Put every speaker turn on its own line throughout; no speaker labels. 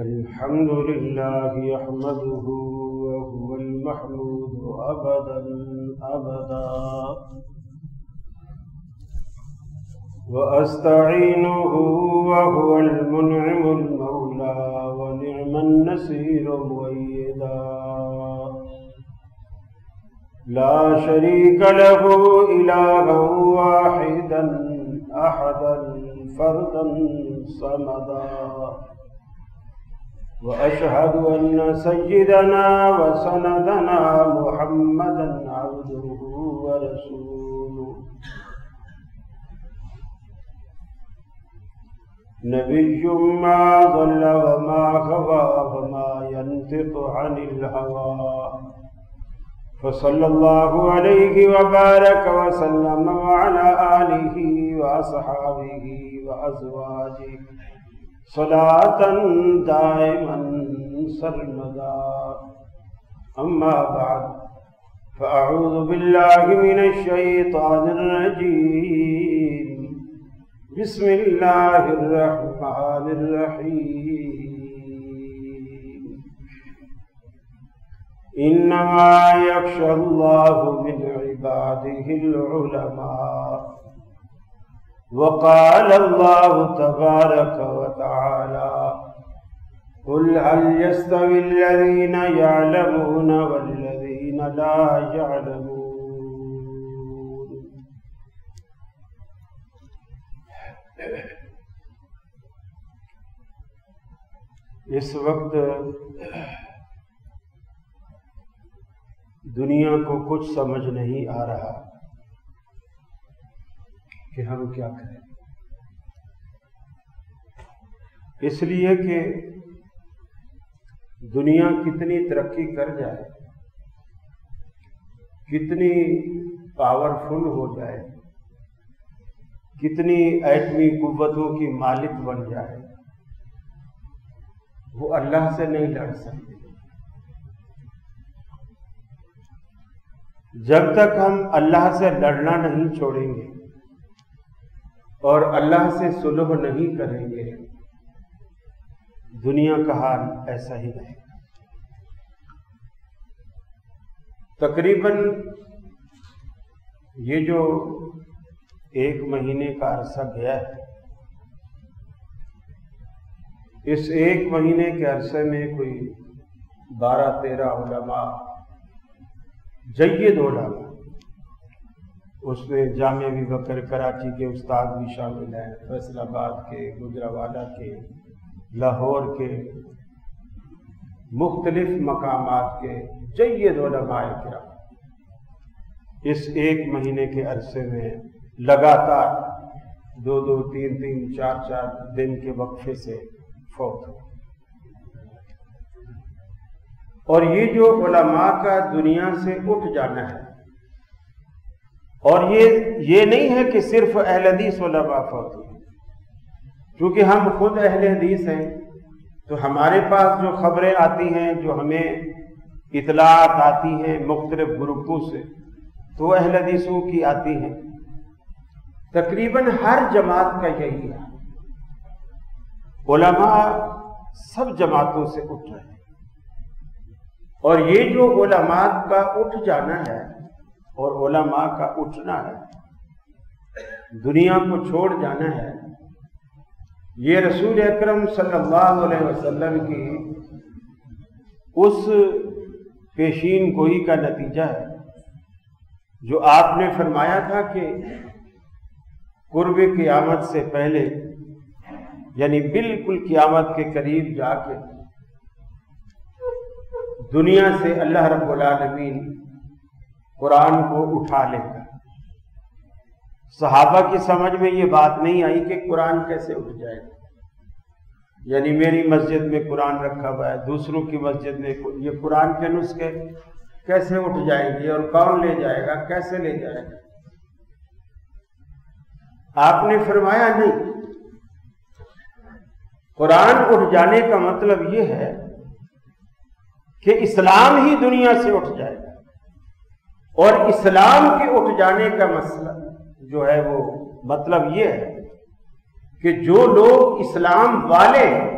الحمد لله يحمده وهو المحمود أبدا أبدا، وأستعينه وهو المنعم المولى ونعم النصير مؤيدا، لا شريك له إلها واحدا أحدا فردا صمدا، وأشهد أن سيدنا وسندنا محمدا عبده ورسوله، نبي ما ضل وما غوى وما ينطق عن الهوى، فصلى الله عليه وبارك وسلم وعلى آله وأصحابه وأزواجه صلاة دائما سرمدا، أما بعد، فأعوذ بالله من الشيطان الرجيم، بسم الله الرحمن الرحيم، إنما يخشى الله من عباده العلماء، وقال الله تبارك وتعالى: قل هل يستوي الذين يعلمون والذين لا يعلمون. اس وقت دنیا کو کچھ سمجھ نہیں آ رہا کہ ہم کیا کریں، اس لیے کہ دنیا کتنی ترقی کر جائے، کتنی پاورفل ہو جائے، کتنی ایٹمی قوتوں کی مالک بن جائے، وہ اللہ سے نہیں لڑ سکتے جب تک ہم اللہ سے لڑنا نہیں چھوڑیں گے اور اللہ سے صلح نہیں کریں گے، دنیا کا حال ایسا ہی رہے گا۔ تقریباً یہ جو 1 مہینے کا عرصہ گیا ہے، اس 1 مہینے کے عرصے میں کوئی 12-13 علماء، جید علماء، اس میں جامعہ ابی بکر کراچی کے استاد بھی شامل ہیں، فیصل آباد کے، گجرانوالہ کے، لاہور کے، مختلف مقامات کے جید علماء کرام اس 1 مہینے کے عرصے میں لگاتار 2-2، 3-3، 4-4 دن کے وقفے سے فوت ہوئے۔ اور یہ جو علماء کا دنیا سے اٹھ جانا ہے، اور یہ نہیں ہے کہ صرف اہل حدیث علماء فوت ہوئے، کیونکہ ہم خود اہل حدیث ہیں تو ہمارے پاس جو خبریں آتی ہیں، جو ہمیں اطلاعات آتی ہیں مختلف گروپوں سے، تو اہل حدیثوں کی آتی ہیں۔ تقریباً ہر جماعت کا یہی ہے، علماء سب جماعتوں سے اٹھ رہے ہیں، اور یہ جو علماء کا اٹھ جانا ہے اور علماء کا اٹھنا ہے، دنیا کو چھوڑ جانا ہے، یہ رسول اکرم صلی اللہ علیہ وسلم کی اس پیشین گوئی کا نتیجہ ہے جو آپ نے فرمایا تھا کہ قرب قیامت سے پہلے، یعنی بالکل قیامت کے قریب جا کے دنیا سے اللہ رب العالمین قرآن کو اٹھا لے گا۔ صحابہ کی سمجھ میں یہ بات نہیں آئی کہ قرآن کیسے اٹھ جائے گا، یعنی میری مسجد میں قرآن رکھا ہوا ہے، دوسروں کی مسجد میں یہ قرآن کے نسخے کیسے اٹھ جائیں گے، اور کون لے جائے گا، کیسے لے جائے گا؟ آپ نے فرمایا نہیں، قرآن اٹھ جانے کا مطلب یہ ہے کہ اسلام ہی دنیا سے اٹھ جائے گا، اور اسلام کے اٹھ جانے کا مسئلہ جو ہے وہ مطلب یہ ہے کہ جو لوگ اسلام والے ہیں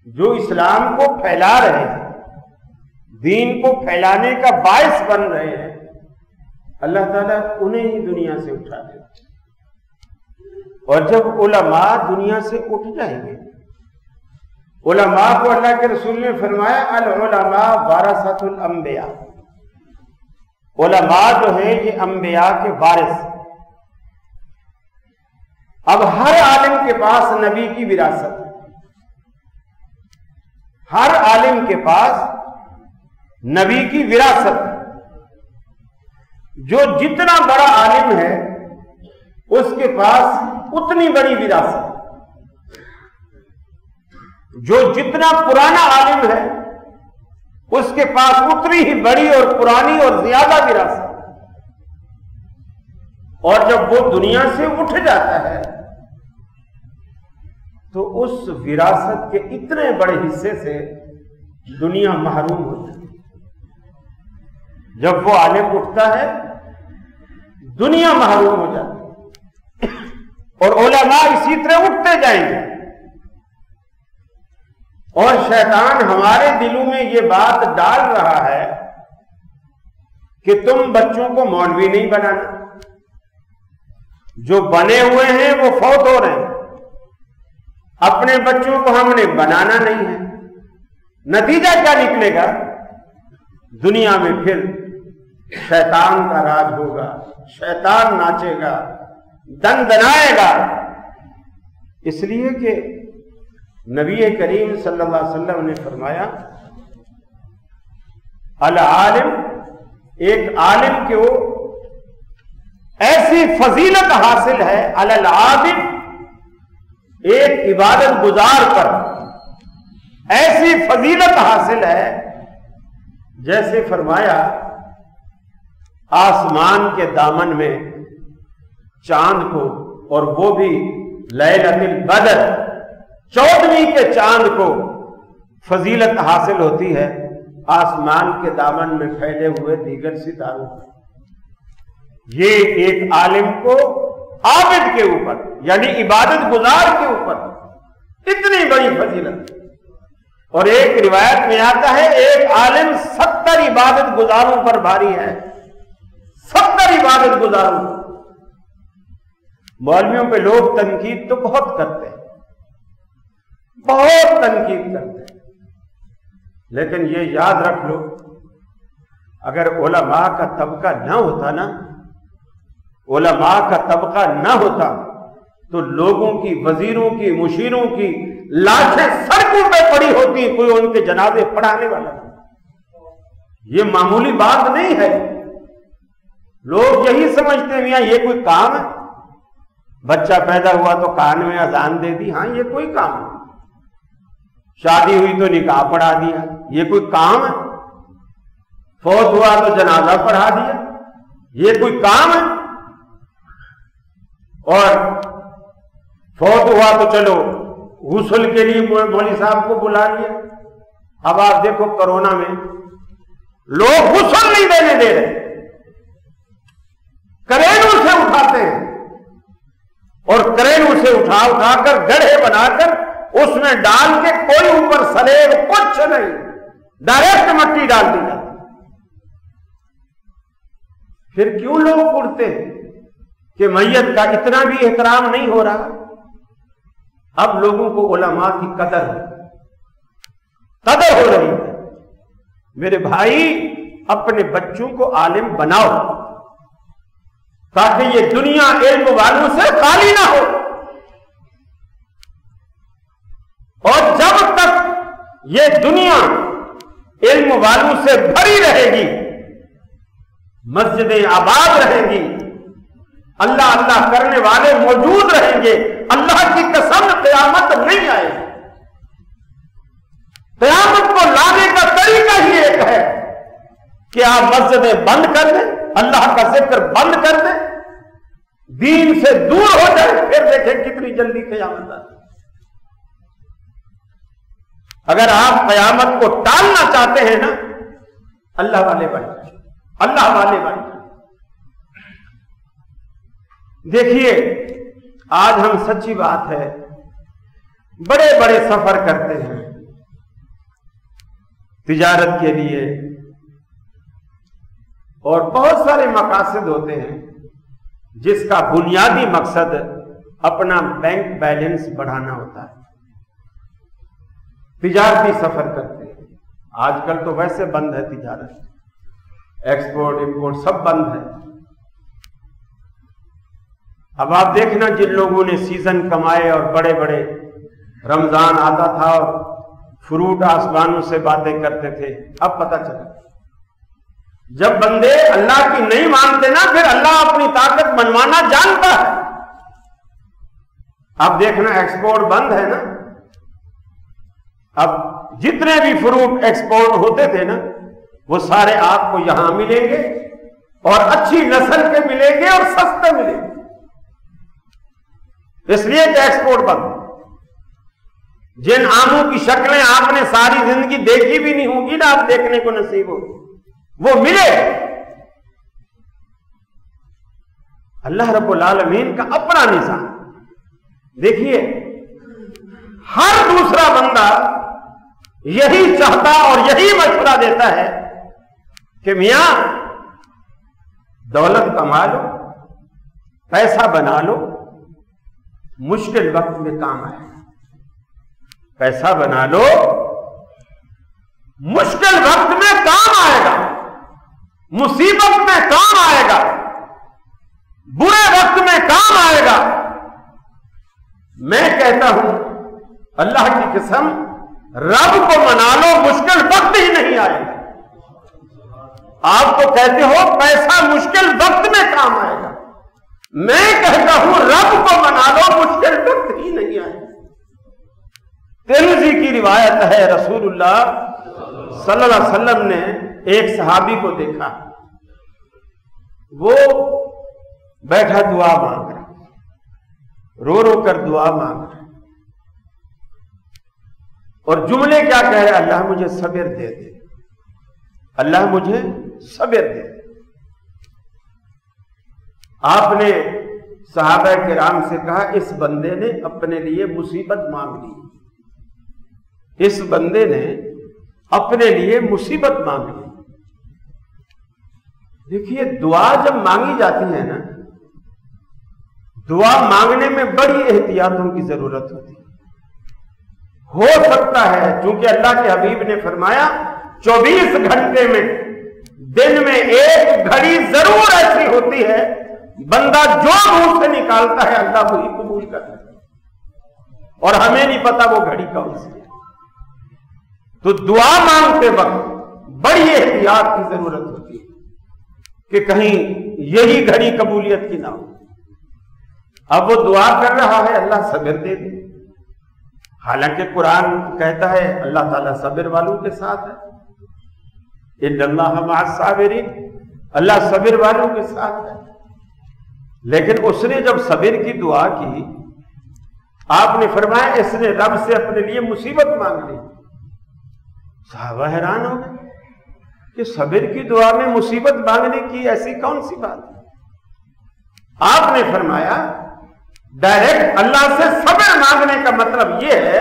جو اسلام کو پھیلا رہے ہیں، دین کو پھیلانے کا باعث بن رہے ہیں، اللہ تعالیٰ انہیں ہی دنیا سے اٹھا دے. اور جب علماء دنیا سے اٹھ جائیں گے، علماء کو اللہ کے رسول نے فرمایا العلماء ورثۃ الانبیاء، علماء جو ہیں یہ انبیاء کے وارث. اب ہر عالم کے پاس نبی کی وراثت ہے، ہر عالم کے پاس نبی کی وراثت ہے. جو جتنا بڑا عالم ہے اس کے پاس اتنی بڑی وراثت ہے، جو جتنا پرانا عالم ہے اس کے پاس اتنی ہی بڑی اور پرانی اور زیادہ وراثت ہے. اور جب وہ دنیا سے اٹھ جاتا ہے تو اس وراثت کے اتنے بڑے حصے سے دنیا محروم ہو جاتی ہے. جب وہ عالم اٹھتا ہے دنیا محروم ہو جاتی ہے، اور علماء اسی طرح اٹھتے جائیں گے. اور شیطان ہمارے دلوں میں یہ بات ڈال رہا ہے کہ تم بچوں کو مولوی نہیں بنانا، جو بنے ہوئے ہیں وہ فوت ہو رہے ہیں، اپنے بچوں کو ہم نے بنانا نہیں ہے. نتیجہ کیا نکلے گا؟ دنیا میں پھر شیطان کا راج ہوگا، شیطان ناچے گا، دندنائے گا. اس لیے کہ نبی کریم صلی اللہ علیہ وسلم نے فرمایا العالم، ایک عالم کو ایسی فضیلت حاصل ہے علی العابد، ایک عبادت گزار پر ایسی فضیلت حاصل ہے جیسے فرمایا آسمان کے دامن میں چاند کو، اور وہ بھی لیلۃ البدر، 14ویں کے چاند کو فضیلت حاصل ہوتی ہے آسمان کے دامن میں پھیلے ہوئے دیگر ستاروں کو. یہ ایک عالم کو عابد کے اوپر یعنی عبادت گزار کے اوپر اتنی بڑی فضیلت. اور ایک روایت میں آتا ہے ایک عالم 70 عبادت گزاروں پر بھاری ہے، 70 عبادت گزاروں. مولویوں پہ لوگ تنقید تو بہت کرتے ہیں، بہت تنقید کرتے ہیں، لیکن یہ یاد رکھ لو اگر علماء کا طبقہ نہ ہوتا نا، علماء کا طبقہ نہ ہوتا تو لوگوں کی، وزیروں کی، مشیروں کی لاشیں سڑکوں پہ پڑی ہوتی، کوئی ان کے جنازے پڑھانے والا نہیں. یہ معمولی بات نہیں ہے. لوگ یہی سمجھتے ہیں میاں یہ کوئی کام ہے، بچہ پیدا ہوا تو کان میں اذان دے دی، ہاں یہ کوئی کام ہے. شادی ہوئی تو نکاح پڑھا دیا، یہ کوئی کام ہے. فوت ہوا تو جنازہ پڑھا دیا، یہ کوئی کام ہے. اور فوت ہوا تو چلو غسل کے لیے مولوی صاحب کو بلا لیا. اب آپ دیکھو کرونا میں لوگ غسل نہیں دینے دے رہے، کریلوں سے اٹھاتے ہیں، اور کریلوں سے اٹھا کر گڑھے بنا کر اس میں ڈال کے کوئی اوپر سلیب کچھ نہیں، ڈائریکٹ مٹی ڈال دی جاتی. پھر کیوں لوگ اڑتے ہیں کہ میت کا اتنا بھی احترام نہیں ہو رہا؟ اب لوگوں کو علماء کی قدر ہو رہی ہے. میرے بھائی اپنے بچوں کو عالم بناؤ تاکہ یہ دنیا علم والوں سے خالی نہ ہو. اور جب تک یہ دنیا علم والوں سے بھری رہے گی، مسجدیں آباد رہیں گی، اللہ اللہ کرنے والے موجود رہیں گے، اللہ کی قسم قیامت نہیں آئے گی. قیامت کو لانے کا طریقہ ہی ایک ہے کہ آپ مسجدیں بند کر دیں، اللہ کا ذکر بند کر دیں، دین سے دور ہو جائے، پھر دیکھیں کتنی جلدی قیامت آتی. اگر آپ قیامت کو ٹالنا چاہتے ہیں نا، اللہ والے بن جائیں، اللہ والے بن جائیں. دیکھیے آج ہم سچی بات ہے بڑے بڑے سفر کرتے ہیں، تجارت کے لیے، اور بہت سارے مقاصد ہوتے ہیں جس کا بنیادی مقصد اپنا بینک بیلنس بڑھانا ہوتا ہے۔ تجارتی سفر کرتے ہیں، آج کل تو ویسے بند ہے تجارت، ایکسپورٹ امپورٹ سب بند ہے۔ اب آپ دیکھنا جن لوگوں نے سیزن کمائے اور بڑے بڑے، رمضان آتا تھا اور فروٹ آسمانوں سے باتیں کرتے تھے، اب پتہ چلا جب بندے اللہ کی نہیں مانتے نا، پھر اللہ اپنی طاقت منوانا جانتا ہے۔ اب دیکھنا ایکسپورٹ بند ہے نا، اب جتنے بھی فروٹ ایکسپورٹ ہوتے تھے نا وہ سارے آپ کو یہاں ملیں گے، اور اچھی نسل کے ملیں گے اور سستے ملیں گے، اس لیے کہ ایکسپورٹ بند۔ جن آموں کی شکلیں آپ نے ساری زندگی دیکھی بھی نہیں ہوگی نا، آپ دیکھنے کو نصیب ہوگی، وہ ملے۔ اللہ رب العالمین کا اپنا نظام دیکھیے، ہر دوسرا بندہ یہی چاہتا اور یہی مشورہ دیتا ہے کہ میاں دولت کما لو، پیسہ بنا لو، مشکل وقت میں کام آئے گا۔ پیسہ بنا لو، مشکل وقت میں کام آئے گا، مصیبت میں کام آئے گا، برے وقت میں کام آئے گا۔ میں کہتا ہوں اللہ کی قسم، رب کو منا لو، مشکل وقت ہی نہیں آئے گا۔ آپ تو کہتے ہو پیسہ مشکل وقت میں کام آئے گا، میں کہتا ہوں رب کو منا لو، مشکل وقت ہی نہیں آئے گا۔ ترمذی کی روایت ہے، رسول اللہ صلی اللہ علیہ وسلم نے ایک صحابی کو دیکھا، وہ بیٹھا دعا مانگ رہا، رو رو کر دعا مانگ رہا، اور جملے کیا کہہ رہے؟ اللہ مجھے صبر دے دے، اللہ مجھے صبر دے دے۔ آپ نے صحابہ کرام سے کہا اس بندے نے اپنے لیے مصیبت مانگ لی، اس بندے نے اپنے لیے مصیبت مانگ لی۔ دیکھیے دعا جب مانگی جاتی ہے نا، دعا مانگنے میں بڑی احتیاطوں کی ضرورت ہوتی ہے۔ ہو سکتا ہے چونکہ اللہ کے حبیب نے فرمایا 24 گھنٹے میں دن میں ایک گھڑی ضرور ایسی ہوتی ہے بندہ جو منہ سے نکالتا ہے اللہ وہی قبول کرتا ہے، اور ہمیں نہیں پتا وہ گھڑی کون سی ہے۔ تو دعا مانگتے وقت بڑی احتیاط کی ضرورت ہوتی ہے کہ کہیں یہی گھڑی قبولیت کی نہ ہو۔ اب وہ دعا کر رہا ہے اللہ صبر دے دے، حالانکہ قرآن کہتا ہے اللہ تعالیٰ صبر والوں کے ساتھ ہے، ان اللہ مع الصابرین، اللہ صبر والوں کے ساتھ ہے۔ لیکن اس نے جب صبر کی دعا کی، آپ نے فرمایا اس نے رب سے اپنے لیے مصیبت مانگ لی۔ صحابہ حیران ہو گئے کہ صبر کی دعا میں مصیبت مانگنے کی ایسی کون سی بات ہے؟ آپ نے فرمایا ڈائریکٹ اللہ سے صبر مانگنے کا مطلب یہ ہے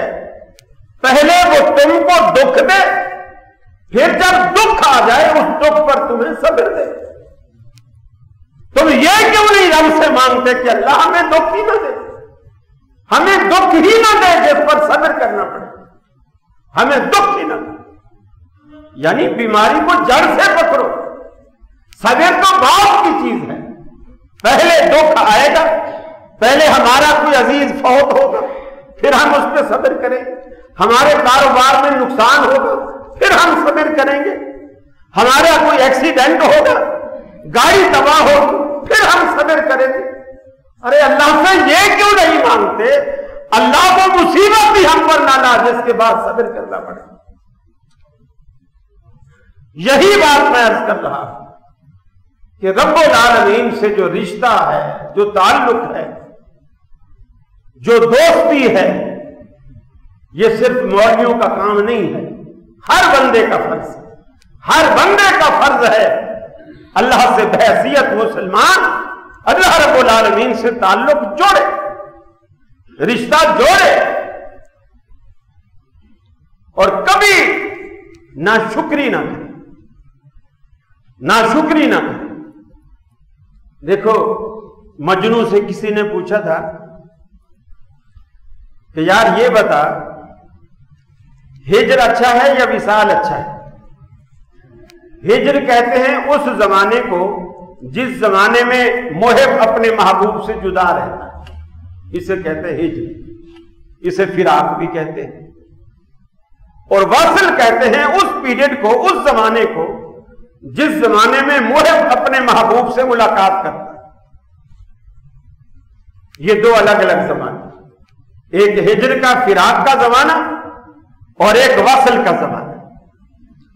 پہلے وہ تم کو دکھ دے، پھر جب دکھ آ جائے اس دکھ پر تمہیں صبر دے۔ تم یہ کیوں نہیں رب سے مانگتے کہ اللہ ہمیں دکھ ہی نہ دے، ہمیں دکھ ہی نہ دے جس پر صبر کرنا پڑے، ہمیں دکھ ہی نہ دے۔ یعنی بیماری کو جڑ سے پکڑو۔ صبر تو بعد کی چیز ہے، پہلے دکھ آئے گا، پہلے ہمارا کوئی عزیز فوت ہوگا، پھر ہم اس پہ صبر کریں گے، ہمارے کاروبار میں نقصان ہوگا، پھر ہم صبر کریں گے، ہمارا کوئی ایکسیڈنٹ ہوگا، گاڑی تباہ ہوگی، پھر ہم صبر کریں گے۔ ارے اللہ سے یہ کیوں نہیں مانگتے اللہ کو مصیبت بھی ہم پر نہ لا جس کے بعد صبر کرنا پڑے؟ یہی بات میں عرض کر رہا ہوں کہ رب العالمین سے جو رشتہ ہے، جو تعلق ہے، جو دوستی ہے، یہ صرف مولویوں کا کام نہیں ہے، ہر بندے کا فرض ہے، ہر بندے کا فرض ہے اللہ سے بحیثیت مسلمان اللہ رب العالمین سے تعلق جوڑے، رشتہ جوڑے، اور کبھی ناشکری نہ کرے، ناشکری نہ کرے۔ دیکھو مجنوں سے کسی نے پوچھا تھا کہ یار یہ بتا ہجر اچھا ہے یا وصال اچھا ہے؟ ہجر کہتے ہیں اس زمانے کو جس زمانے میں محب اپنے محبوب سے جدا رہتا ہے، اسے کہتے ہیں ہجر، اسے فراق بھی کہتے ہیں۔ اور وصل کہتے ہیں اس پیریڈ کو، اس زمانے کو جس زمانے میں محب اپنے محبوب سے ملاقات کرتا ہے۔ یہ دو الگ الگ زمانے، ایک ہجر کا فراق کا زمانہ اور ایک وصل کا زمانہ،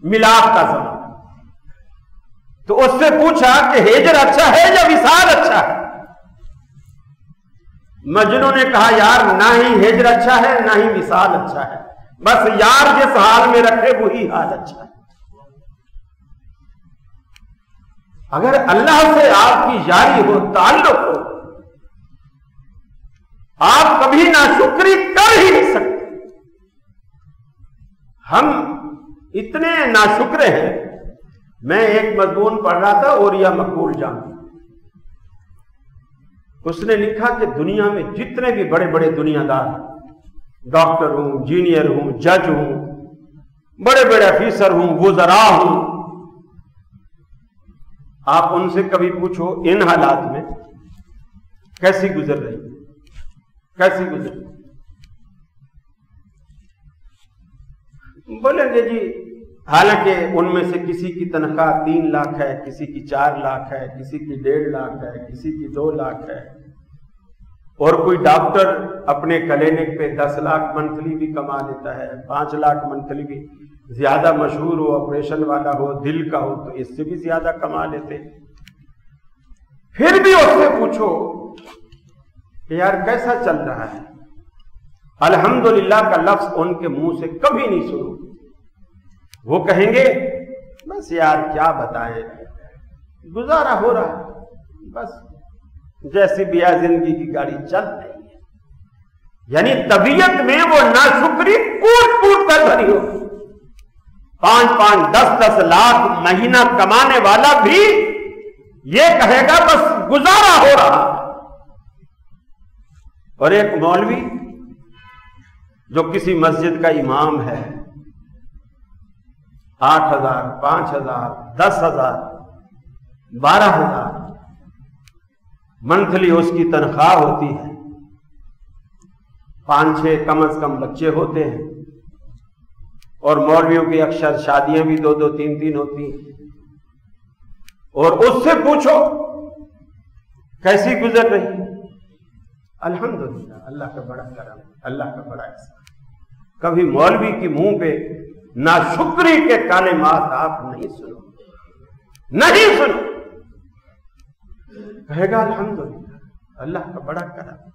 ملاپ کا زمانہ۔ تو اس سے پوچھا کہ ہجر اچھا ہے یا وصال اچھا ہے؟ مجنوں نے کہا یار نہ ہی ہجر اچھا ہے نہ ہی وصال اچھا ہے، بس یار جس حال میں رکھے وہی حال اچھا ہے۔ اگر اللہ سے آپ کی یاری ہو، تعلق ہو، آپ کبھی ناشکری کر ہی نہیں سکتے۔ ہم اتنے ناشکر ہیں۔ میں ایک مضمون پڑھ رہا تھا اوریا مقبول جان، اس نے لکھا کہ دنیا میں جتنے بھی بڑے بڑے دنیا دار، ڈاکٹر ہوں، انجینئر ہوں، جج ہوں، بڑے بڑے افیسر ہوں، وزراء ہوں، آپ ان سے کبھی پوچھو ان حالات میں کیسی گزر رہی، کیسی گزر رہی؟ بولیں گے جی حالانکہ ان میں سے کسی کی تنخواہ 3 لاکھ ہے، کسی کی 4 لاکھ ہے، کسی کی 1.5 لاکھ ہے، کسی کی 2 لاکھ ہے، اور کوئی ڈاکٹر اپنے کلینک پہ 10 لاکھ منتھلی بھی کما لیتا ہے، 5 لاکھ منتھلی بھی، زیادہ مشہور ہو، آپریشن والا ہو، دل کا ہو تو اس سے بھی زیادہ کما لیتے۔ پھر بھی اس سے پوچھو کہ یار کیسا چل رہا ہے، الحمدللہ کا لفظ ان کے منہ سے کبھی نہیں سنو۔ وہ کہیں گے بس یار کیا بتائیں، گزارا ہو رہا ہے، بس جیسی بھی ہے زندگی کی گاڑی چل رہی ہے۔ یعنی طبیعت میں وہ ناشکری کوٹ کوٹ کر بھری ہو۔ 5-5 10-10 لاکھ مہینہ کمانے والا بھی یہ کہے گا بس گزارا ہو رہا ہے۔ اور ایک مولوی جو کسی مسجد کا امام ہے، 8,000 5,000 10,000 12,000 منتھلی اس کی تنخواہ ہوتی ہے، 5-6 کم از کم بچے ہوتے ہیں، اور مولویوں کی اکثر شادیاں بھی 2-2 3-3 ہوتی ہیں۔ اور اس سے پوچھو کیسی گزر رہی ہے؟ الحمدللہ، اللہ کا بڑا کرم، اللہ کا بڑا احسان۔ کبھی مولوی کی منہ پہ ناشکری کے کلمات آپ نہیں سنو، نہیں سنو۔ کہے گا الحمدللہ، اللہ کا بڑا کرم،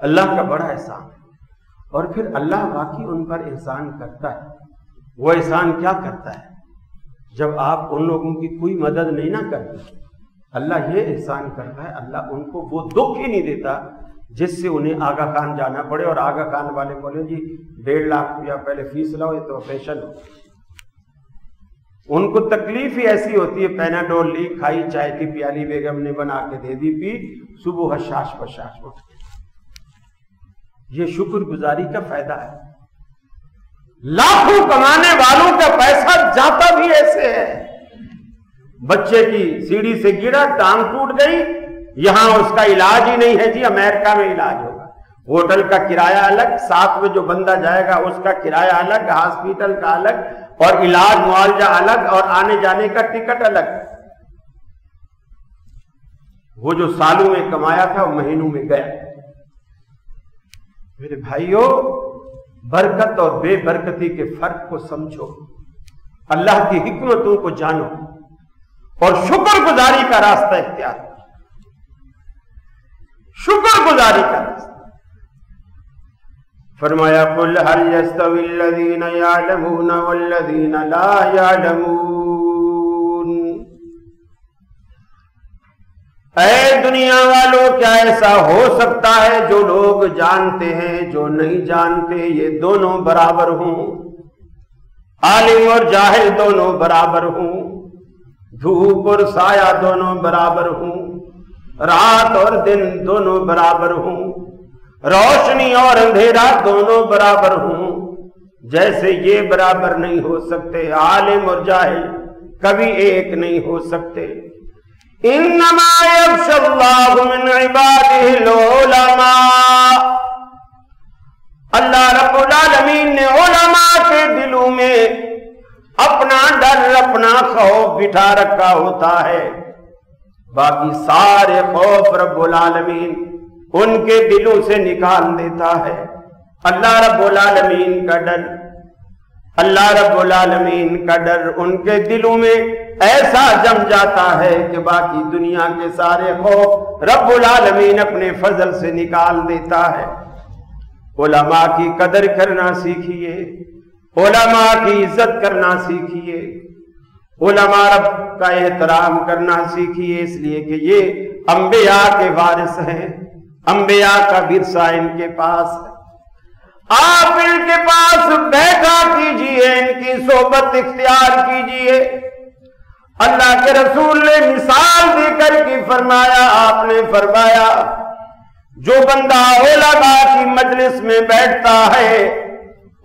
اللہ کا بڑا احسان۔ اور پھر اللہ واقعی ان پر احسان کرتا ہے۔ وہ احسان کیا کرتا ہے؟ جب آپ ان لوگوں کی کوئی مدد نہیں نہ کرتے، اللہ یہ احسان کرتا ہے، اللہ ان کو وہ دکھ ہی نہیں دیتا جس سے انہیں آغا خان جانا پڑے، اور آغا خان والے بولے جی 1.5 لاکھ روپیہ پہلے فیس لاؤ، یہ تو آپریشن ہو۔ ان کو تکلیف ہی ایسی ہوتی ہے، پیناڈول لی، کھائی، چائے کی پیالی بیگم نے بنا کے دے دی، پی، صبح حشاش پشاش اٹھ گئے۔ یہ شکر گزاری کا فائدہ ہے۔ لاکھوں کمانے والوں کا پیسہ جاتا بھی ایسے ہے۔ بچے کی سیڑھی سے گرا، ٹانگ ٹوٹ گئی، یہاں اس کا علاج ہی نہیں ہے جی، امریکہ میں علاج ہوگا، ہوٹل کا کرایہ الگ، ساتھ میں جو بندہ جائے گا اس کا کرایہ الگ، ہاسپٹل کا الگ، اور علاج معالجہ الگ، اور آنے جانے کا ٹکٹ الگ۔ وہ جو سالوں میں کمایا تھا وہ مہینوں میں گیا۔ میرے بھائیوں، برکت اور بے برکتی کے فرق کو سمجھو، اللہ کی حکمتوں کو جانو، اور شکر گزاری کا راستہ اختیار کرو، شکر گزاری کا راستہ۔ فرمایا قل هل يستوي الذين يعلمون والذين لا يعلمون، اے دنیا والوں کیا ایسا ہو سکتا ہے جو لوگ جانتے ہیں جو نہیں جانتے یہ دونوں برابر ہوں؟ عالم اور جاہل دونوں برابر ہوں، دھوپ اور سایہ دونوں برابر ہوں، رات اور دن دونوں برابر ہوں، روشنی اور اندھیرا دونوں برابر ہوں، جیسے یہ برابر نہیں ہو سکتے، عالم اور جاہل کبھی ایک نہیں ہو سکتے۔ انما یخشی اللہ من عبادہ العلماء، اللہ رب العالمین نے علماء کے دلوں میں اپنا ڈر، اپنا خوف بٹھا رکھا ہوتا ہے، باقی سارے خوف رب العالمین ان کے دلوں سے نکال دیتا ہے۔ اللہ رب العالمین کا ڈر، اللہ رب العالمین کا ڈر ان کے دلوں میں ایسا جم جاتا ہے کہ باقی دنیا کے سارے خوف رب العالمین اپنے فضل سے نکال دیتا ہے۔ علماء کی قدر کرنا سیکھیے، علماء کی عزت کرنا سیکھیے، علماء رب کا احترام کرنا سیکھیے، اس لیے کہ یہ انبیاء کے وارث ہیں، انبیاء کا ورثہ ان کے پاس ہے۔ آپ ان کے پاس بیٹھا کیجئے، ان کی صحبت اختیار کیجئے۔ اللہ کے رسول نے مثال دے کر کے فرمایا، آپ نے فرمایا جو بندہ علماء کی مجلس میں بیٹھتا ہے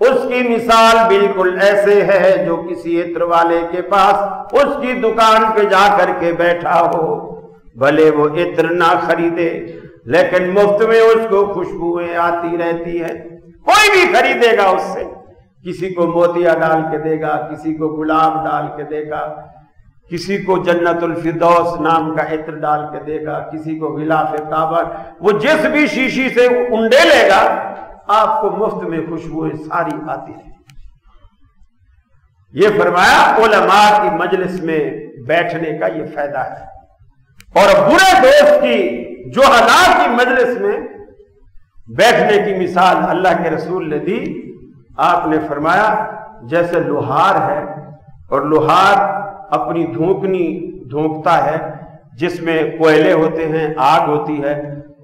اس کی مثال بالکل ایسے ہے جو کسی عطر والے کے پاس اس کی دکان پہ جا کر کے بیٹھا ہو، بھلے وہ عطر نہ خریدے لیکن مفت میں اس کو خوشبوئیں آتی رہتی ہے، کوئی بھی خریدے گا اس سے، کسی کو موتیا ڈال کے دے گا، کسی کو گلاب ڈال کے دے گا، کسی کو جنت الفردوس نام کا عطر ڈال کے دے گا، کسی کو غلاف کعبہ، وہ جس بھی شیشی سے انڈے لے گا آپ کو مفت میں خوشبوئیں ساری آتی رہے۔ یہ فرمایا علماء کی مجلس میں بیٹھنے کا یہ فائدہ ہے۔ اور برے دوست کی جہلاء کی مجلس میں بیٹھنے کی مثال اللہ کے رسول نے دی، آپ نے فرمایا جیسے لوہار ہے اور لوہار اپنی دھونکنی دھونکتا ہے جس میں کوئلے ہوتے ہیں، آگ ہوتی ہے،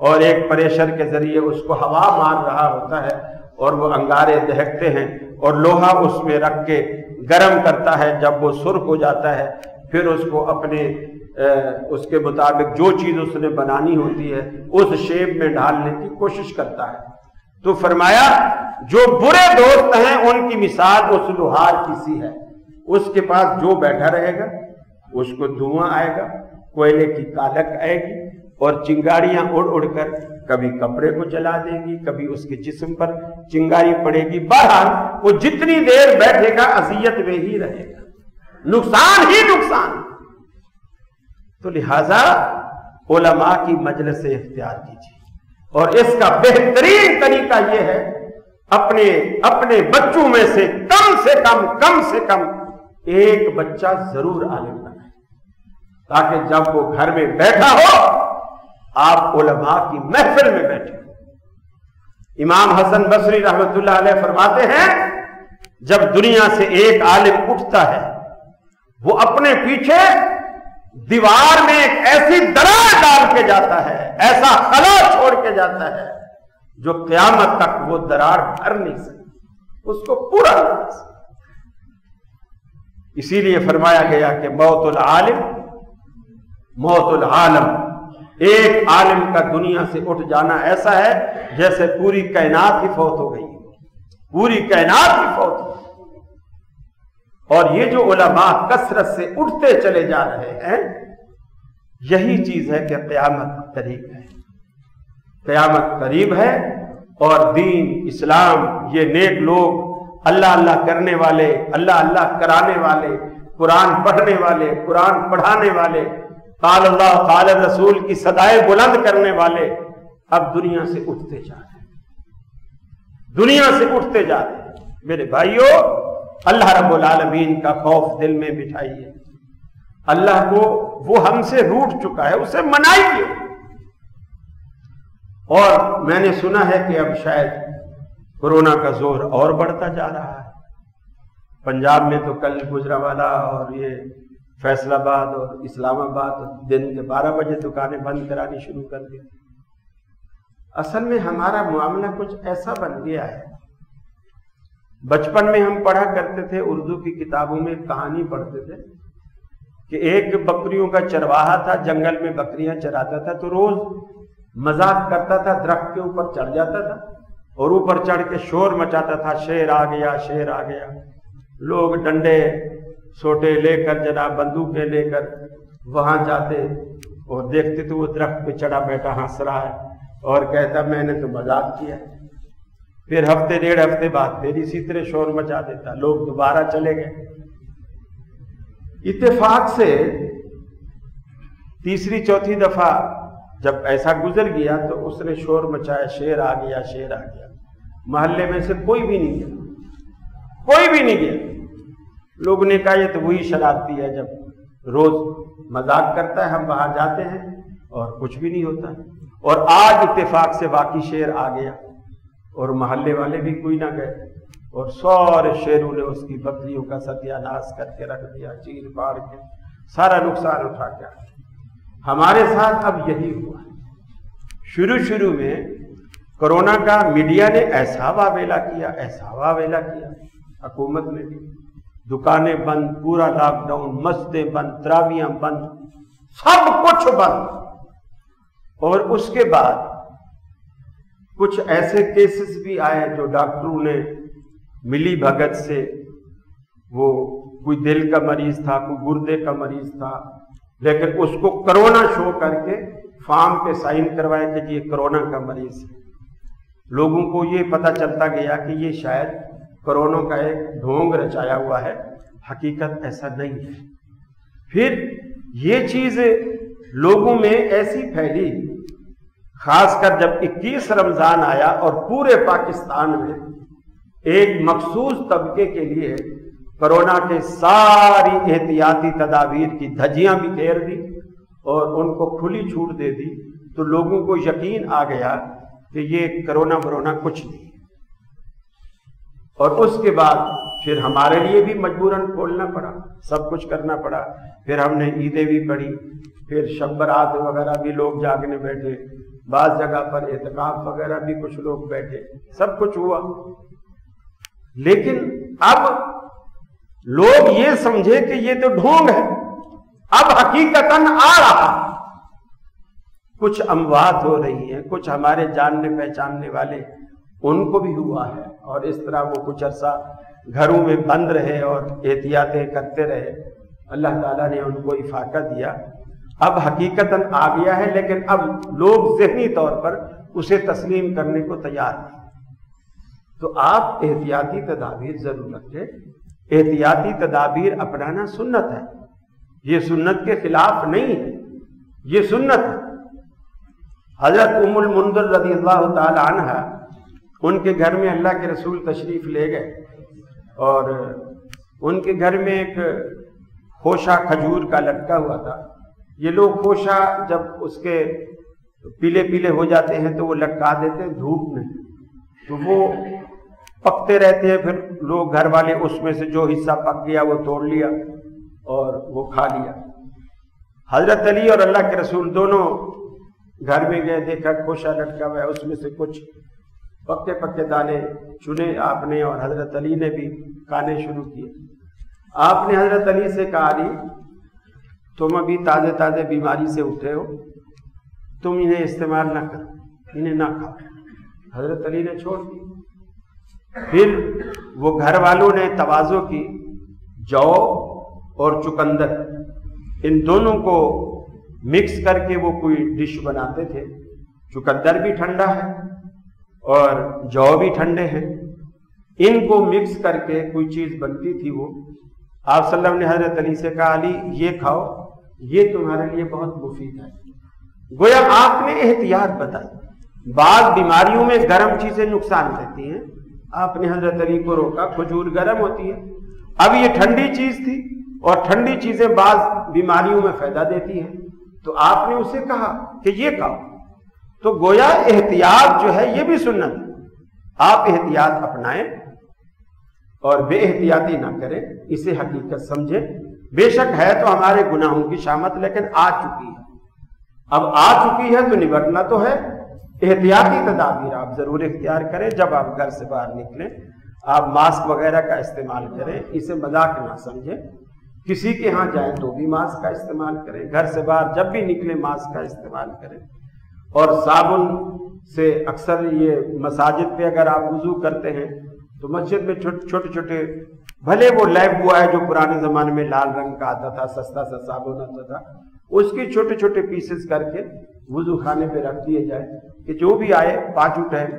اور ایک پریشر کے ذریعے اس کو ہوا مار رہا ہوتا ہے اور وہ انگارے دہکتے ہیں، اور لوہا اس میں رکھ کے گرم کرتا ہے، جب وہ سرخ ہو جاتا ہے پھر اس کو اپنے اس کے مطابق جو چیز اس نے بنانی ہوتی ہے اس شیپ میں ڈالنے کی کوشش کرتا ہے۔ تو فرمایا جو برے دوست ہیں ان کی مثال اس لوہار کی سی ہے، اس کے پاس جو بیٹھا رہے گا اس کو دھواں آئے گا، کوئلے کی کالک آئے گی اور چنگاریاں اڑ اڑ کر کبھی کپڑے کو جلا دے گی، کبھی اس کے جسم پر چنگاری پڑے گی، بہرحال وہ جتنی دیر بیٹھے گا اذیت میں ہی رہے گا، نقصان ہی نقصان۔ تو لہذا علماء کی مجلس سے اختیار کیجیے، اور اس کا بہترین طریقہ یہ ہے اپنے بچوں میں سے کم سے کم ایک بچہ ضرور عالم بنائے، تاکہ جب وہ گھر میں بیٹھا ہو آپ علماء کی محفل میں بیٹھے۔ امام حسن بصری رحمت اللہ علیہ فرماتے ہیں جب دنیا سے ایک عالم اٹھتا ہے وہ اپنے پیچھے دیوار میں ایک ایسی درار ڈال کے جاتا ہے، ایسا خلا چھوڑ کے جاتا ہے جو قیامت تک وہ درار بھر نہیں سکتی، اس کو پورا نہیں کر سکتی۔ اسی لیے فرمایا گیا کہ موت العالم موت العالم، ایک عالم کا دنیا سے اٹھ جانا ایسا ہے جیسے پوری کائنات ہی فوت ہو گئی، پوری کائنات ہی فوت ہو گئی۔ اور یہ جو علماء کثرت سے اٹھتے چلے جا رہے ہیں یہی چیز ہے کہ قیامت قریب ہے، قیامت قریب ہے، اور دین اسلام یہ نیک لوگ اللہ اللہ کرنے والے، اللہ اللہ کرانے والے، قرآن پڑھنے والے، قرآن پڑھانے والے، قال اللہ قال رسول کی صدائیں بلند کرنے والے اب دنیا سے اٹھتے جا رہے ہیں، دنیا سے اٹھتے جا رہے ہیں۔ میرے بھائیوں، اللہ رب العالمین کا خوف دل میں بٹھائیے، اللہ کو وہ ہم سے روٹھ چکا ہے اسے منائیے۔ اور میں نے سنا ہے کہ اب شاید کورونا کا زور اور بڑھتا جا رہا ہے، پنجاب میں تو کل گجرانوالہ اور یہ فیصل آباد اور اسلام آباد دن کے 12 بجے دکانیں بند کرانی شروع کر دی۔ اصل میں ہمارا معاملہ کچھ ایسا بن گیا ہے بچپن میں ہم پڑھا کرتے تھے اردو کی کتابوں میں کہانی پڑھتے تھے کہ ایک بکریوں کا چرواہا تھا، جنگل میں بکریاں چراتا تھا، تو روز مذاق کرتا تھا، درخت کے اوپر چڑھ جاتا تھا اور اوپر چڑھ کے شور مچاتا تھا، شیر آ گیا، شیر آ گیا۔ لوگ ڈنڈے سوٹے لے کر، جناب بندوقیں لے کر وہاں جاتے اور دیکھتے تو وہ درخت پہ چڑھا بیٹھا ہنس رہا ہے اور کہتا میں نے تو مذاق کیا۔ پھر ہفتے ڈیڑھ ہفتے بعد پھر اسی طرح شور مچا دیتا، لوگ دوبارہ چلے گئے۔ اتفاق سے تیسری چوتھی دفعہ جب ایسا گزر گیا تو اس نے شور مچایا، شیر آ گیا، شیر آ گیا۔ محلے میں سے کوئی بھی نہیں گیا، کوئی بھی نہیں گیا۔ لوگوں نے کہا یہ تو وہی شرارتی ہے، جب روز مذاق کرتا ہے ہم وہاں جاتے ہیں اور کچھ بھی نہیں ہوتا۔ اور آج اتفاق سے واقعی شیر آ گیا اور محلے والے بھی کوئی نہ گئے اور سارے شیروں نے اس کی بکریوں کا ستیہ ناش کر کے رکھ دیا، چیر پاڑ کے سارا نقصان اٹھا کے۔ ہمارے ساتھ اب یہی ہوا ہے۔ شروع میں کورونا کا میڈیا نے ایسا واویلا کیا، ایسا واویلا کیا، حکومت نے بھی دکانیں بند، پورا لاک ڈاؤن، مسجدیں بند، تراویحاں بند، سب کچھ بند۔ اور اس کے بعد کچھ ایسے کیسز بھی آئے جو ڈاکٹروں نے ملی بھگت سے، وہ کوئی دل کا مریض تھا، کوئی گردے کا مریض تھا، لیکن اس کو کرونا شو کر کے فارم پہ سائن کروائے کہ یہ کرونا کا مریض ہے۔ لوگوں کو یہ پتہ چلتا گیا کہ یہ شاید کرونا کا ایک ڈھونگ رچایا ہوا ہے، حقیقت ایسا نہیں ہے۔ پھر یہ چیز لوگوں میں ایسی پھیلی، خاص کر جب 21 رمضان آیا اور پورے پاکستان میں ایک مخصوص طبقے کے لیے کرونا کے ساری احتیاطی تدابیر کی دھجیاں بھی پھیر دی اور ان کو کھلی چھوٹ دے دی، تو لوگوں کو یقین آ گیا کہ یہ کرونا ورونا کچھ نہیں۔ اور اس کے بعد پھر ہمارے لیے بھی مجبوراً کھولنا پڑا، سب کچھ کرنا پڑا۔ پھر ہم نے عیدیں بھی پڑھی، پھر شب برات وغیرہ بھی لوگ جاگنے بیٹھے، بعض جگہ پر اعتکاف وغیرہ بھی کچھ لوگ بیٹھے، سب کچھ ہوا۔ لیکن اب لوگ یہ سمجھے کہ یہ تو ڈھونگ ہے، اب حقیقتاً آ رہا، کچھ اموات ہو رہی ہیں، کچھ ہمارے جاننے پہچاننے والے ان کو بھی ہوا ہے، اور اس طرح وہ کچھ عرصہ گھروں میں بند رہے اور احتیاطیں کرتے رہے۔ اللہ تعالیٰ نے ان کو افاقہ دیا، اب حقیقتاً آ گیا ہے، لیکن اب لوگ ذہنی طور پر اسے تسلیم کرنے کو تیار ہیں۔ تو آپ احتیاطی تدابیر ضرور رکھیں۔ احتیاطی تدابیر اپنانا سنت ہے، یہ سنت کے خلاف نہیں ہے، یہ سنت ہے۔ حضرت ام المنذر رضی اللہ تعالی عنہ، ان کے گھر میں اللہ کے رسول تشریف لے گئے اور ان کے گھر میں ایک خوشہ کھجور کا لٹکا ہوا تھا۔ یہ لوگ خوشہ جب اس کے پیلے پیلے ہو جاتے ہیں تو وہ لٹکا دیتے ہیں دھوپ میں، تو وہ پکتے رہتے ہیں، پھر لوگ گھر والے اس میں سے جو حصہ پک گیا وہ توڑ لیا اور وہ کھا لیا۔ حضرت علی اور اللہ کے رسول دونوں گھر میں گئے، دیکھا خوشہ لٹکا ہوا ہے، اس میں سے کچھ پکے پکے دانے چنے آپ نے، اور حضرت علی نے بھی کھانے شروع کیے۔ آپ نے حضرت علی سے کہا، علی تم ابھی تازے تازے بیماری سے اٹھے ہو، تم انہیں استعمال نہ کرو، انہیں نہ کھاؤ۔ حضرت علی نے چھوڑ دی۔ پھر وہ گھر والوں نے تواضع کی، جو اور چقندر ان دونوں کو مکس کر کے وہ کوئی ڈش بناتے تھے۔ چقندر بھی ٹھنڈا ہے اور جو بھی ٹھنڈے ہیں، ان کو مکس کر کے کوئی چیز بنتی تھی۔ وہ آپ صلی اللہ علیہ وسلم نے حضرت علی سے کہا، علی یہ کھاؤ، یہ تمہارے لیے بہت مفید ہے۔ گویا آپ نے احتیاط بتائی۔ بعض بیماریوں میں گرم چیزیں نقصان دیتی ہیں، آپ نے حضرت علی کو روکا، کھجور گرم ہوتی ہے، اب یہ ٹھنڈی چیز تھی اور ٹھنڈی چیزیں بعض بیماریوں میں فائدہ دیتی ہیں، تو آپ نے اسے کہا کہ یہ کھاؤ۔ تو گویا احتیاط جو ہے یہ بھی سنت ہے، آپ احتیاط اپنائیں اور بے احتیاطی نہ کریں، اسے حقیقت سمجھیں۔ بے شک ہے تو ہمارے گناہوں کی شامت، لیکن آ چکی ہے، اب آ چکی ہے تو نبٹنا تو ہے۔ احتیاطی تدابیر آپ ضرور اختیار کریں جب آپ گھر سے باہر نکلیں۔ آپ ماسک وغیرہ کا استعمال کریں، اسے مذاق نہ سمجھیں۔ کسی کے ہاں جائیں تو بھی ماسک کا استعمال کریں، گھر سے باہر جب بھی نکلیں ماسک کا استعمال کریں، اور صابن سے اکثر یہ مساجد پہ اگر آپ وضو کرتے ہیں تو مسجد میں چھوٹے چھوٹے، بھلے وہ لیب ہوا ہے جو پرانے زمانے میں لال رنگ کا آتا تھا، سستا سا صابن آتا تھا، اس کی چھوٹے چھوٹے پیسز کر کے وضو خانے پہ رکھ دیے جائے کہ جو بھی آئے پانچوں ٹائم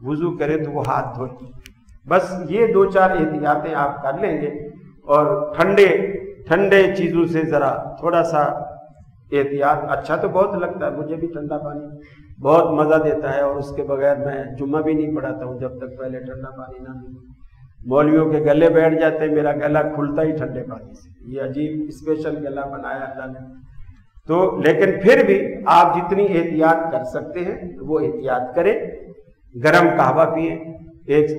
وضو کرے تو وہ ہاتھ دھوئے۔ بس یہ 2-4 احتیاطیں آپ کر لیں گے، اور ٹھنڈے چیزوں سے ذرا تھوڑا سا احتیاط۔ اچھا تو بہت لگتا ہے مجھے بھی ٹھنڈا پانی، بہت مزہ دیتا ہے، اور اس کے بغیر میں جمعہ بھی نہیں پڑھاتا ہوں جب تک پہلے ٹھنڈا پانی نہ ملے۔ مولویوں کے گلے بیٹھ جاتے ہیں، میرا گلا کھلتا ہی ٹھنڈے پانی سے، یہ عجیب اسپیشل گلا بنایا اللہ نے۔ تو لیکن پھر بھی آپ جتنی احتیاط کر سکتے ہیں وہ احتیاط کریں۔ گرم قہوہ پئیں، ایک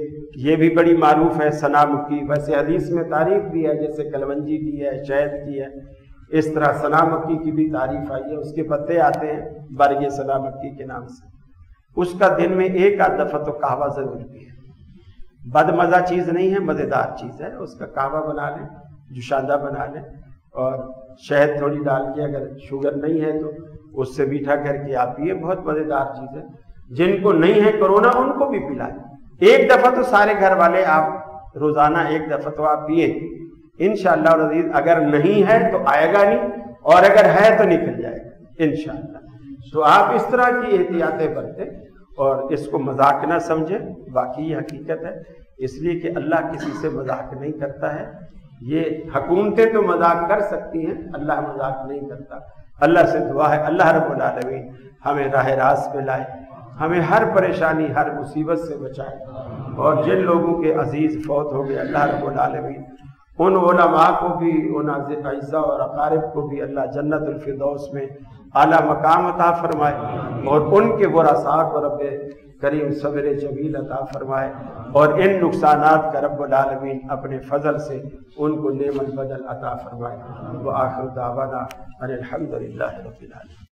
یہ بھی بڑی معروف ہے ثنا مکی، ویسے حدیث میں تعریف بھی ہے، جیسے کلونجی کی ہے، شہد کی ہے، اس طرح ثنا مکی کی بھی تعریف آئی ہے، اس کے پتے آتے ہیں برگ ثنا مکی کے نام سے۔ اس کا دن میں 1 دفعہ تو قہوہ ضرور پئیں، بد مزہ چیز نہیں ہے، مزیدار چیز ہے، اس کا قہوہ بنا لیں، جوشاندہ بنا لیں، اور شہد تھوڑی ڈال کے، اگر شوگر نہیں ہے تو اس سے میٹھا کر کے آپ پیئے، بہت مزیدار چیز ہے۔ جن کو نہیں ہے کرونا ان کو بھی پلائیں، 1 دفعہ تو سارے گھر والے آپ روزانہ 1 دفعہ تو آپ پیئیں انشاءاللہ العزیز۔ اگر نہیں ہے تو آئے گا نہیں، اور اگر ہے تو نکل جائے گا انشاءاللہ۔ تو آپ اس طرح کی احتیاطیں برتیں اور اس کو مذاق نہ سمجھیں، باقی یہ حقیقت ہے، اس لیے کہ اللہ کسی سے مذاق نہیں کرتا ہے۔ یہ حکومتیں تو مذاق کر سکتی ہیں، اللہ مذاق نہیں کرتا۔ اللہ سے دعا ہے اللہ رب العالمین ہمیں راہ راست پہ لائے، ہمیں ہر پریشانی ہر مصیبت سے بچائے، اور جن لوگوں کے عزیز فوت ہو گئے اللہ رب العالمین ان علماء کو بھی، ان اعزاء اور اقارب کو بھی اللہ جنت الفردوس میں اعلیٰ مقام عطا فرمائے، اور ان کے ورثاء کو رب کریم صبر جمیل عطا فرمائے، اور ان نقصانات کا رب العالمین اپنے فضل سے ان کو نعم البدل عطا فرمائے۔ وآخر دعوانا ان الحمد للہ رب العالمین۔